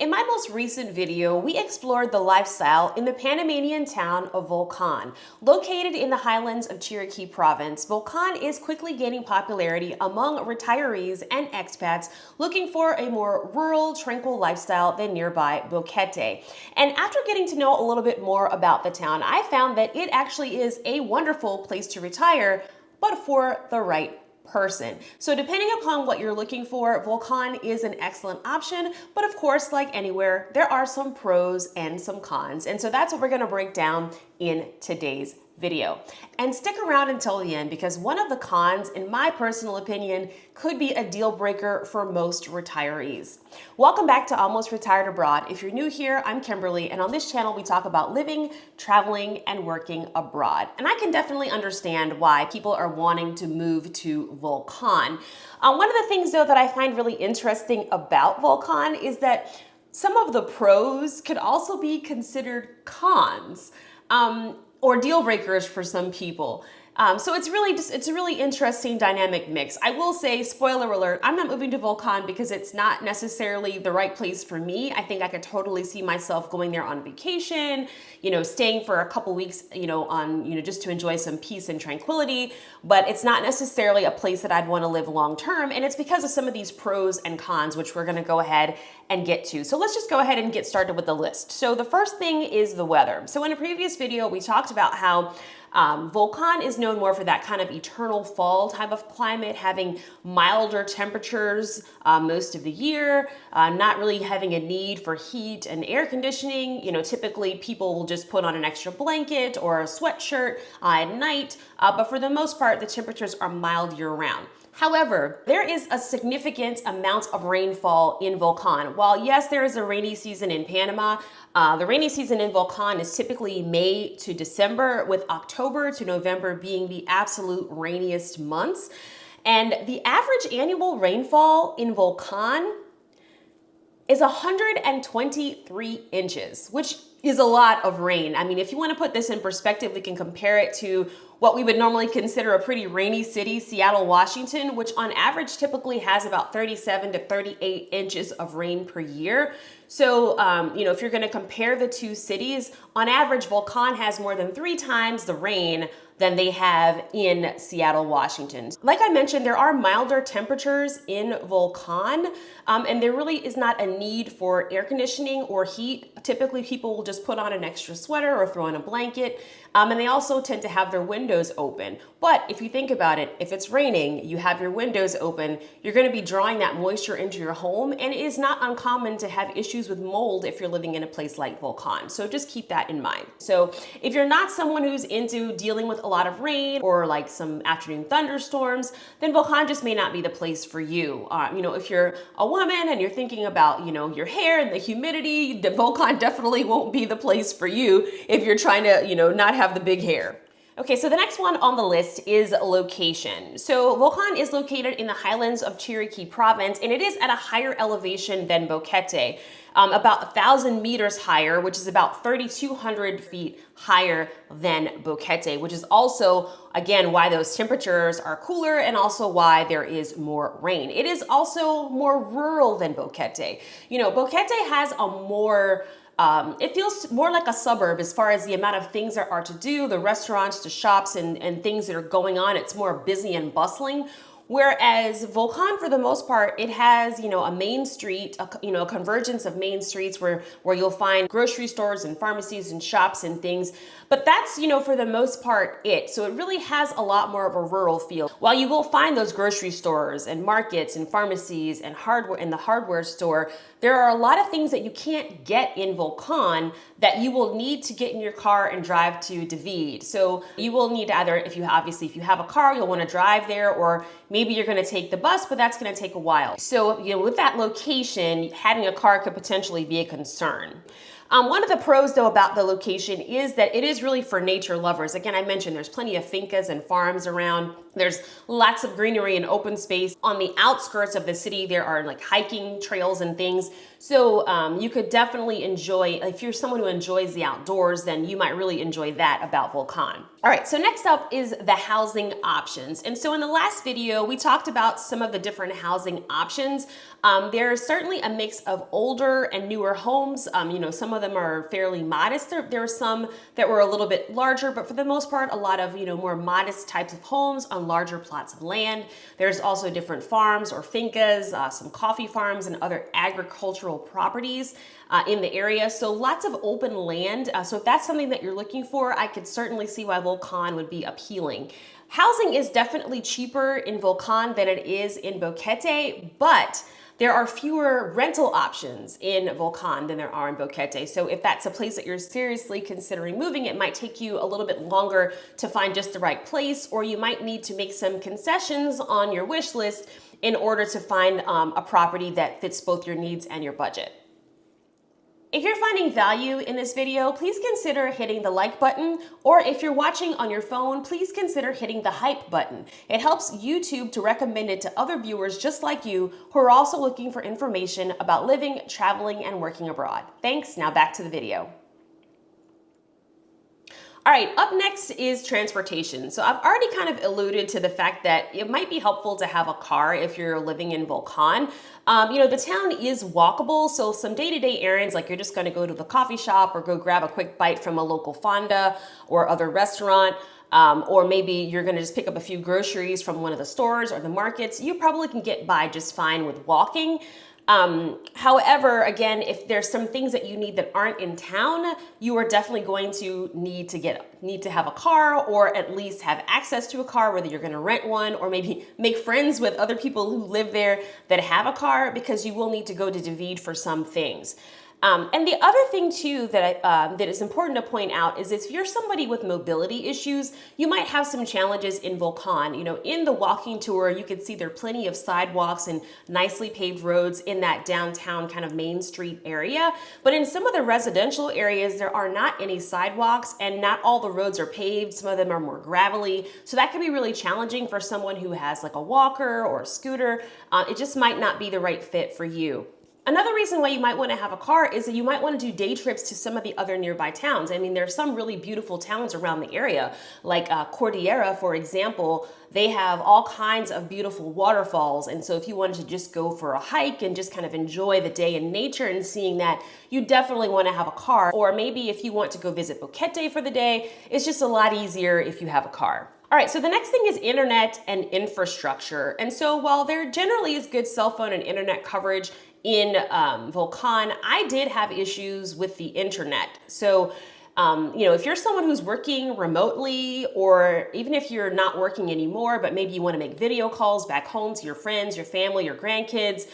In my most recent video, we explored the lifestyle in the Panamanian town of Volcán. Located in the highlands of Chiriquí province, Volcán is quickly gaining popularity among retirees and expats looking for a more rural, tranquil lifestyle than nearby Boquete. And after getting to know a little bit more about the town, I found that it actually is a wonderful place to retire, but for the right person. So depending upon what you're looking for, Volcán is an excellent option, but of course, like anywhere, there are some pros and some cons. And so that's what we're gonna break down in today's video. And stick around until the end because one of the cons, in my personal opinion, could be a deal breaker for most retirees. Welcome back to Almost Retired Abroad. If you're new here, I'm Kimberly, and on this channel, we talk about living, traveling, and working abroad. And I can definitely understand why people are wanting to move to Volcán. One of the things, though, that I find really interesting about Volcán is that some of the pros could also be considered cons. Or deal breakers for some people. So it's a really interesting dynamic mix. I will say, spoiler alert, I'm not moving to Volcán because it's not necessarily the right place for me. I think I could totally see myself going there on vacation, staying for a couple weeks, just to enjoy some peace and tranquility, but it's not necessarily a place that I'd want to live long term. And it's because of some of these pros and cons, which we're going to go ahead and get to. So let's just go ahead and get started with the list. So the first thing is the weather. So in a previous video, we talked about how Volcán is known more for that kind of eternal fall type of climate, having milder temperatures most of the year, not really having a need for heat and air conditioning. Typically people will just put on an extra blanket or a sweatshirt at night, but for the most part, the temperatures are mild year-round. However, there is a significant amount of rainfall in Volcán. While yes, there is a rainy season in Panama, the rainy season in Volcán is typically May to December, with October to November being the absolute rainiest months. And the average annual rainfall in Volcán is 123 inches, which is a lot of rain. I mean, if you want to put this in perspective, we can compare it to what we would normally consider a pretty rainy city, Seattle, Washington, which on average typically has about 37 to 38 inches of rain per year. So, if you're going to compare the two cities, on average, Volcán has more than 3 times the rain than they have in Seattle, Washington. Like I mentioned, there are milder temperatures in Volcán, and there really is not a need for air conditioning or heat. Typically, people will just put on an extra sweater or throw in a blanket, and they also tend to have their windows open. But if you think about it, if it's raining, you have your windows open, you're going to be drawing that moisture into your home, and it is not uncommon to have issues with mold if you're living in a place like Volcán. So just keep that in mind. So if you're not someone who's into dealing with a lot of rain or like some afternoon thunderstorms, then Volcán just may not be the place for you. If you're a woman and you're thinking about, your hair and the humidity, the Volcán definitely won't be the place for you if you're trying to, not have the big hair. Okay, so the next one on the list is location. So Volcán is located in the highlands of Chiriquí province, and it is at a higher elevation than Boquete, about 1,000 meters higher, which is about 3,200 feet higher than Boquete, which is also, again, why those temperatures are cooler and also why there is more rain. It is also more rural than Boquete. Boquete has a more it feels more like a suburb as far as the amount of things there are to do, the restaurants, the shops, and things that are going on. It's more busy and bustling. Whereas Volcán, for the most part, it has, a main street, a convergence of main streets where you'll find grocery stores and pharmacies and shops and things. But that's, for the most part it. So it really has a lot more of a rural feel. While you will find those grocery stores and markets and pharmacies and hardware in the hardware store, there are a lot of things that you can't get in Volcán that you will need to get in your car and drive to David. So you will need to either, if you have a car, you'll want to drive there, or maybe you're going to take the bus, but that's going to take a while. So, with that location, having a car could potentially be a concern. One of the pros, though, about the location is that it is really for nature lovers. Again, I mentioned there's plenty of fincas and farms around. There's lots of greenery and open space. On the outskirts of the city, there are like hiking trails and things. So you could definitely enjoy, if you're someone who enjoys the outdoors, then you might really enjoy that about Volcán. All right, so next up is the housing options. And so in the last video, we talked about some of the different housing options. There's certainly a mix of older and newer homes. Some of them are fairly modest. There are some that were a little bit larger, but for the most part, a lot of, more modest types of homes on larger plots of land. There's also different farms or fincas, some coffee farms and other agricultural properties in the area. So lots of open land. So if that's something that you're looking for, I could certainly see why Volcán would be appealing. Housing is definitely cheaper in Volcán than it is in Boquete, but there are fewer rental options in Volcán than there are in Boquete. So if that's a place that you're seriously considering moving, it might take you a little bit longer to find just the right place, or you might need to make some concessions on your wish list in order to find a property that fits both your needs and your budget. If you're finding value in this video, please consider hitting the like button, or if you're watching on your phone, please consider hitting the hype button. It helps YouTube to recommend it to other viewers just like you who are also looking for information about living, traveling, and working abroad. Thanks, now back to the video. All right, up next is transportation. So I've already kind of alluded to the fact that it might be helpful to have a car if you're living in Volcán. The town is walkable, so some day-to-day errands, like you're just gonna go to the coffee shop or go grab a quick bite from a local fonda or other restaurant, or maybe you're gonna just pick up a few groceries from one of the stores or the markets, you probably can get by just fine with walking. However, again, if there's some things that you need that aren't in town, you are definitely going to need to have a car, or at least have access to a car, whether you're going to rent one or maybe make friends with other people who live there that have a car, because you will need to go to David for some things. And the other thing too that is important to point out is if you're somebody with mobility issues, you might have some challenges in Volcán. In the walking tour, you can see there are plenty of sidewalks and nicely paved roads in that downtown kind of Main Street area. But in some of the residential areas, there are not any sidewalks and not all the roads are paved. Some of them are more gravelly. So that can be really challenging for someone who has like a walker or a scooter. It just might not be the right fit for you. Another reason why you might want to have a car is that you might want to do day trips to some of the other nearby towns. I mean, there's some really beautiful towns around the area, like Cordillera, for example. They have all kinds of beautiful waterfalls. And so if you wanted to just go for a hike and just kind of enjoy the day in nature and seeing that, you definitely want to have a car. Or maybe if you want to go visit Boquete for the day, it's just a lot easier if you have a car. All right, so the next thing is internet and infrastructure. And so while there generally is good cell phone and internet coverage in Volcán, I did have issues with the internet. So, if you're someone who's working remotely, or even if you're not working anymore, but maybe you want to make video calls back home to your friends, your family, your grandkids,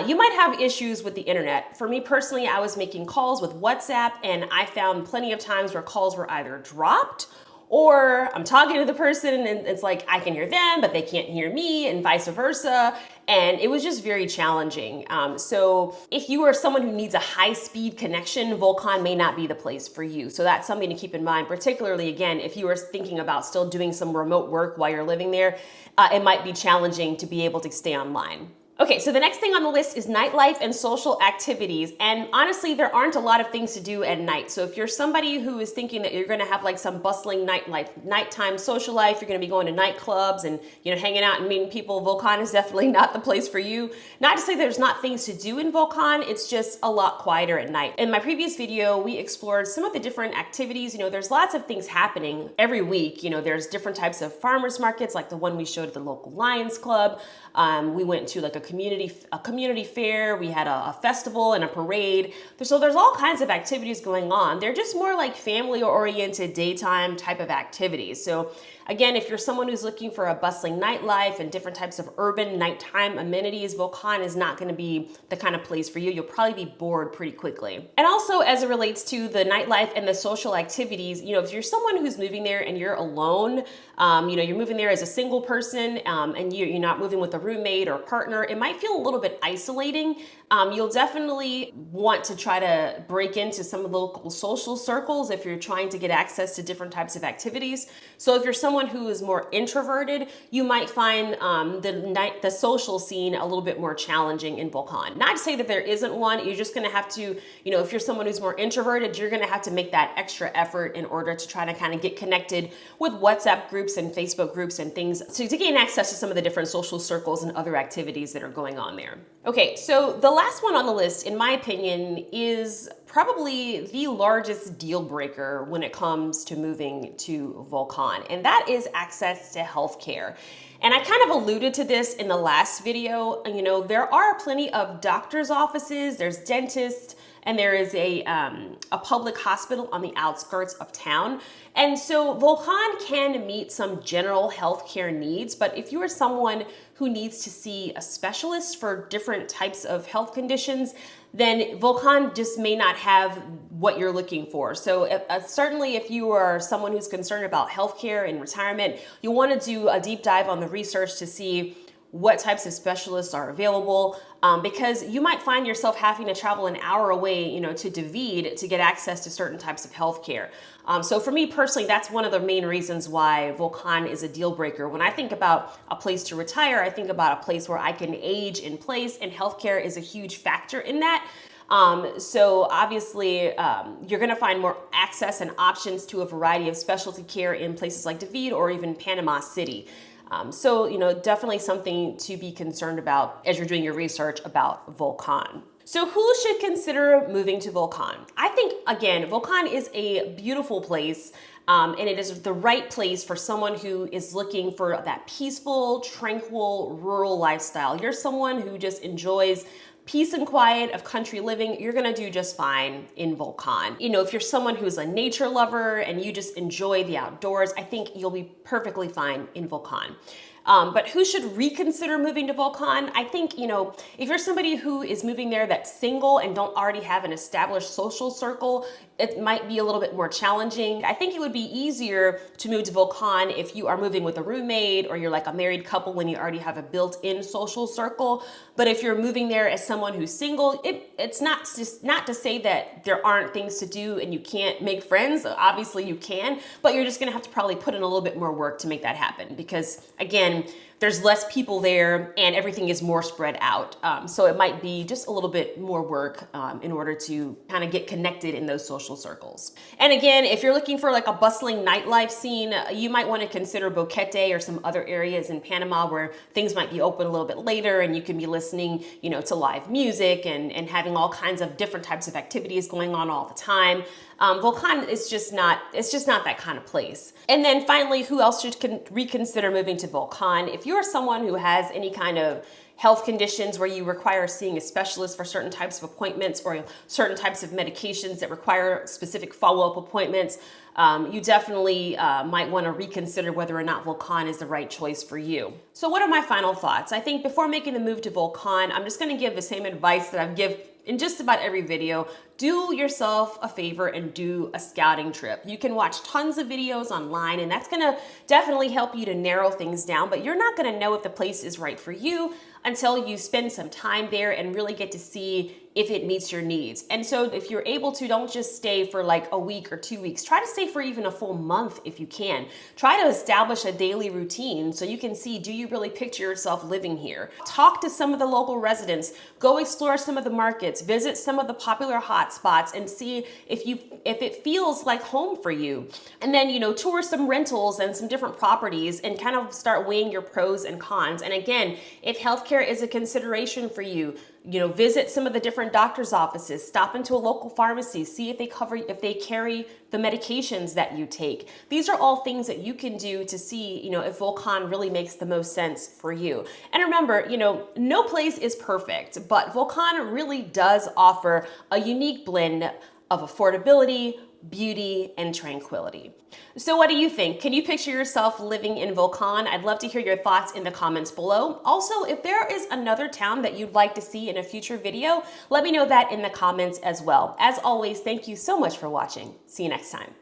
you might have issues with the internet. For me personally, I was making calls with WhatsApp, and I found plenty of times where calls were either dropped, or I'm talking to the person and it's like I can hear them, but they can't hear me, and vice versa. And it was just very challenging. So if you are someone who needs a high-speed connection, Volcán may not be the place for you. So that's something to keep in mind, particularly, again, if you are thinking about still doing some remote work while you're living there, it might be challenging to be able to stay online. Okay, so the next thing on the list is nightlife and social activities. And honestly, there aren't a lot of things to do at night. So if you're somebody who is thinking that you're gonna have like some bustling nightlife, nighttime social life, you're gonna be going to nightclubs and hanging out and meeting people, Volcán is definitely not the place for you. Not to say there's not things to do in Volcán, it's just a lot quieter at night. In my previous video, we explored some of the different activities. There's lots of things happening every week. There's different types of farmers markets, like the one we showed at the local Lions Club. We went to like a community fair. We had a festival and a parade. So there's all kinds of activities going on. They're just more like family-oriented daytime type of activities. So again, if you're someone who's looking for a bustling nightlife and different types of urban nighttime amenities, Volcán is not going to be the kind of place for you. You'll probably be bored pretty quickly. And also, as it relates to the nightlife and the social activities, if you're someone who's moving there and you're alone, you're moving there as a single person, and you're not moving with a roommate or partner, it might feel a little bit isolating. You'll definitely want to try to break into some of the local social circles if you're trying to get access to different types of activities. So if you're someone who is more introverted, you might find the social scene a little bit more challenging in Volcán. Not to say that there isn't one, you're just gonna have to, if you're someone who's more introverted, you're gonna have to make that extra effort in order to try to kind of get connected with WhatsApp groups and Facebook groups and things to gain access to some of the different social circles and other activities that are going on there. Okay, so the last one on the list, in my opinion, is probably the largest deal breaker when it comes to moving to Volcán, and that is access to healthcare. And I kind of alluded to this in the last video. There are plenty of doctor's offices, there's dentists, and there is a public hospital on the outskirts of town. And so Volcán can meet some general healthcare needs, but if you are someone who needs to see a specialist for different types of health conditions, then Volcán just may not have what you're looking for. So certainly if you are someone who's concerned about healthcare and retirement, you want to do a deep dive on the research to see what types of specialists are available, because you might find yourself having to travel an hour away, to David to get access to certain types of healthcare. So for me personally, that's one of the main reasons why Volcán is a deal breaker. When I think about a place to retire, I think about a place where I can age in place, and healthcare is a huge factor in that. So obviously, you're going to find more access and options to a variety of specialty care in places like David or even Panama City. So definitely something to be concerned about as you're doing your research about Volcán. So who should consider moving to Volcán? I think, again, Volcán is a beautiful place, and it is the right place for someone who is looking for that peaceful, tranquil, rural lifestyle. You're someone who just enjoys peace and quiet of country living, you're gonna do just fine in Volcán. If you're someone who's a nature lover and you just enjoy the outdoors, I think you'll be perfectly fine in Volcán. But who should reconsider moving to Volcán? I think, if you're somebody who is moving there that's single and don't already have an established social circle, it might be a little bit more challenging. I think it would be easier to move to Volcán if you are moving with a roommate or you're like a married couple when you already have a built-in social circle. But if you're moving there as someone who's single, it's not to say that there aren't things to do and you can't make friends. Obviously you can, but you're just gonna have to probably put in a little bit more work to make that happen because, again, there's less people there and everything is more spread out. So it might be just a little bit more work in order to kind of get connected in those social circles. And again, if you're looking for like a bustling nightlife scene, you might want to consider Boquete or some other areas in Panama where things might be open a little bit later and you can be listening, to live music and having all kinds of different types of activities going on all the time. Volcán is just not that kind of place. And then finally, who else should reconsider moving to Volcán? If you're someone who has any kind of health conditions where you require seeing a specialist for certain types of appointments or certain types of medications that require specific follow-up appointments, you definitely might want to reconsider whether or not Volcán is the right choice for you. So what are my final thoughts? I think before making the move to Volcán, I'm just going to give the same advice that I've given in just about every video. Do yourself a favor and do a scouting trip. You can watch tons of videos online and that's gonna definitely help you to narrow things down, but you're not gonna know if the place is right for you until you spend some time there and really get to see if it meets your needs. And so if you're able to, don't just stay for like a week or 2 weeks. Try to stay for even a full month if you can. Try to establish a daily routine so you can see, do you really picture yourself living here? Talk to some of the local residents. Go explore some of the markets. Visit some of the popular hotspots and see if it feels like home for you. And then, tour some rentals and some different properties and kind of start weighing your pros and cons. And again, if healthcare is a consideration for you, visit some of the different doctor's offices, stop into a local pharmacy, see if they carry the medications that you take. These are all things that you can do to see, if Volcán really makes the most sense for you. And remember, no place is perfect, but Volcán really does offer a unique blend of affordability, beauty, and tranquility. So what do you think? Can you picture yourself living in Volcán? I'd love to hear your thoughts in the comments below. Also, if there is another town that you'd like to see in a future video, let me know that in the comments as well. As always, thank you so much for watching. See you next time.